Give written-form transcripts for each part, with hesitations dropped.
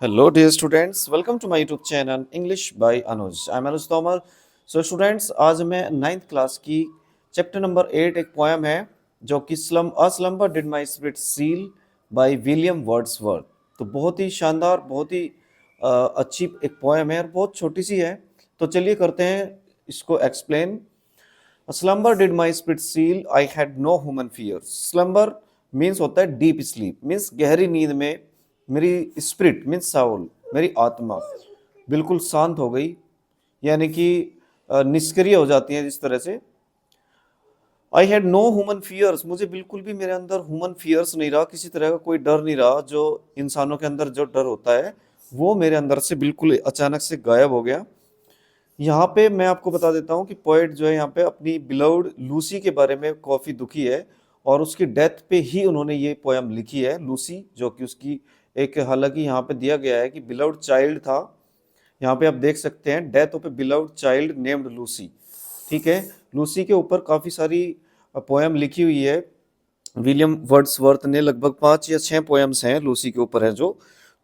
Hello, dear students. Welcome to my YouTube channel English by Anuj. I'm Anuj Tomar. So, students, आज मैं 9th class की chapter number 8 एक poem है जो कि a slumber did my spirit seal by William Wordsworth. तो बहुत ही शानदार, बहुत ही अच्छी एक पोएम है और बहुत छोटी सी है। तो चलिए करते हैं इसको explain. Slumber did my spirit seal, I had no human fear. Slumber means होता है डीप स्लीप, मीन्स गहरी नींद में मेरी स्पिरिट मीन्स साउल, मेरी आत्मा बिल्कुल शांत हो गई, यानी कि निष्क्रिय हो जाती है। जिस तरह से I had no human fears, मुझे बिल्कुल भी मेरे अंदर ह्यूमन फियर्स नहीं रहा, किसी तरह का कोई डर नहीं रहा। जो इंसानों के अंदर जो डर होता है वो मेरे अंदर से बिल्कुल अचानक से गायब हो गया। यहाँ पे मैं आपको बता देता हूँ कि पोएट जो है यहाँ पे अपनी बिलव्ड लूसी के बारे में काफ़ी दुखी है और उसकी डेथ पे ही उन्होंने ये पोयम लिखी है। लूसी जो कि उसकी एक, हालांकि यहाँ पे दिया गया है कि बिलव्ड चाइल्ड था। यहाँ पे आप देख सकते हैं death of A beloved child named Lucy. ठीक है, लूसी के ऊपर काफ़ी सारी पोयम लिखी हुई है विलियम वर्ड्सवर्थ ने। लगभग 5 या 6 पोएम्स हैं लूसी के ऊपर है जो।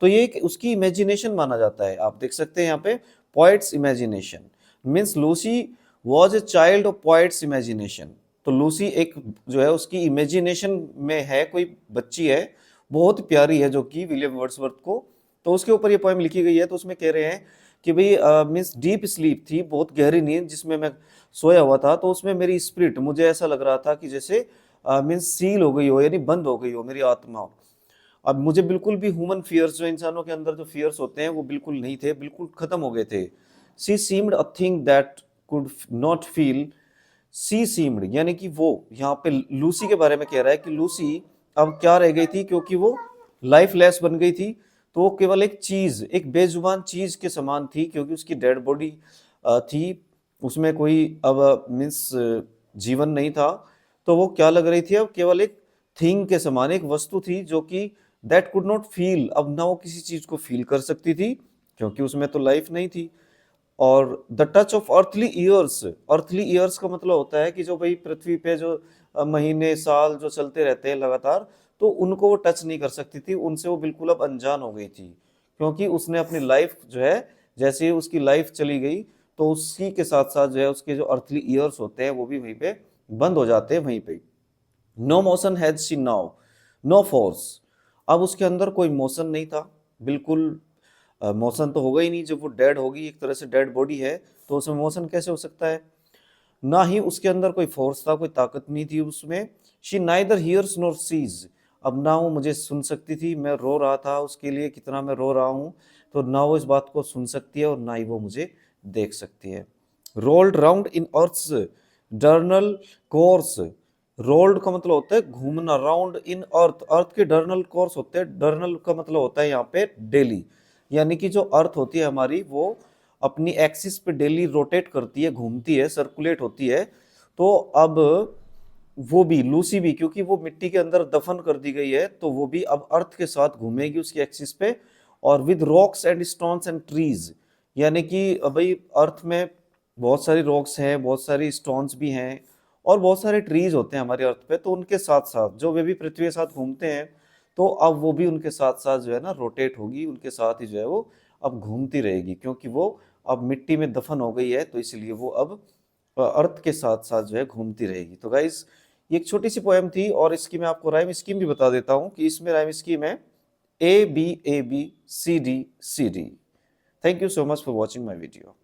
तो ये एक उसकी इमेजिनेशन माना जाता है। आप देख सकते हैं यहाँ पे poets imagination means Lucy was a child of poets imagination. तो लूसी एक जो है उसकी इमेजिनेशन में है, कोई बच्ची है बहुत प्यारी है जो कि विलियम वर्ड्सवर्थ को। तो उसके ऊपर ये पोएम लिखी गई है। तो उसमें कह रहे हैं कि भाई मीन्स डीप स्लीप थी, बहुत गहरी नींद जिसमें मैं सोया हुआ था। तो उसमें मेरी स्पिरिट, मुझे ऐसा लग रहा था कि जैसे मीन्स सील हो गई हो, यानी बंद हो गई हो मेरी आत्मा। अब मुझे बिल्कुल भी ह्यूमन फियर्स, जो इंसानों के अंदर जो फियर्स होते हैं वो बिल्कुल नहीं थे, बिल्कुल खत्म हो गए थे। She seemed a thing that could not feel. She seemed यानी कि वो, यहाँ पे लूसी के बारे में कह रहा है कि लूसी अब क्या रह गई थी, क्योंकि वो लाइफ लेस बन गई थी। तो वो केवल एक चीज, एक बेजुबान चीज के समान थी, क्योंकि उसकी डेड बॉडी थी, उसमें कोई अब मीन्स जीवन नहीं था। तो वो क्या लग रही थी, अब केवल एक थिंग के समान, एक वस्तु थी जो कि दैट कुड नॉट फील, अब ना वो किसी चीज को फील कर सकती थी क्योंकि उसमें तो लाइफ नहीं थी। और the touch of earthly years, earthly years का मतलब होता है कि जो भाई पृथ्वी पे जो महीने साल जो चलते रहते हैं लगातार, तो उनको वो टच नहीं कर सकती थी, उनसे वो बिल्कुल अब अनजान हो गई थी। क्योंकि उसने अपनी लाइफ जो है, जैसे ही उसकी लाइफ चली गई तो उसी के साथ साथ जो है उसके जो अर्थली ईयर्स होते हैं वो भी वहीं पे बंद हो जाते हैं वहीं पे। No motion has she now, no force. अब उसके अंदर कोई मोशन नहीं था, बिल्कुल मोशन तो होगा ही नहीं। जब वो डेड होगी, एक तरह से डेड बॉडी है, तो उसमें मोशन कैसे हो सकता है। ना ही उसके अंदर कोई फोर्स था, कोई ताकत नहीं थी उसमें। She neither hears nor sees, अब ना वो मुझे सुन सकती थी, मैं रो रहा था उसके लिए, कितना मैं रो रहा हूँ, तो ना वो इस बात को सुन सकती है और ना ही वो मुझे देख सकती है। Rolled round in earth's diurnal course, rolled का मतलब होता है घूमना, राउंड इन अर्थ, अर्थ के डर्नल कोर्स होते हैं। डर्नल का मतलब होता है यहाँ पे डेली, यानी कि जो अर्थ होती है हमारी वो अपनी एक्सिस पे डेली रोटेट करती है, घूमती है, सर्कुलेट होती है। तो अब वो भी लूसी भी, क्योंकि वो मिट्टी के अंदर दफन कर दी गई है, तो वो भी अब अर्थ के साथ घूमेगी उसकी एक्सिस पे। और with rocks and stones and trees, यानी कि भाई अर्थ में बहुत सारी रॉक्स हैं, बहुत सारी स्टोन्स भी हैं और बहुत सारे ट्रीज होते हैं हमारे अर्थ पे। तो उनके साथ साथ जो वे भी पृथ्वी के साथ घूमते हैं, तो अब वो भी उनके साथ साथ जो है ना रोटेट होगी, उनके साथ ही जो है वो अब घूमती रहेगी, क्योंकि वो अब मिट्टी में दफन हो गई है, तो इसलिए वो अब अर्थ के साथ साथ जो है घूमती रहेगी। तो गाइस, ये एक छोटी सी पोएम थी और इसकी मैं आपको राइम स्कीम भी बता देता हूँ कि इसमें राइम स्कीम है A B A B C D C D। Thank you so much for watching my video.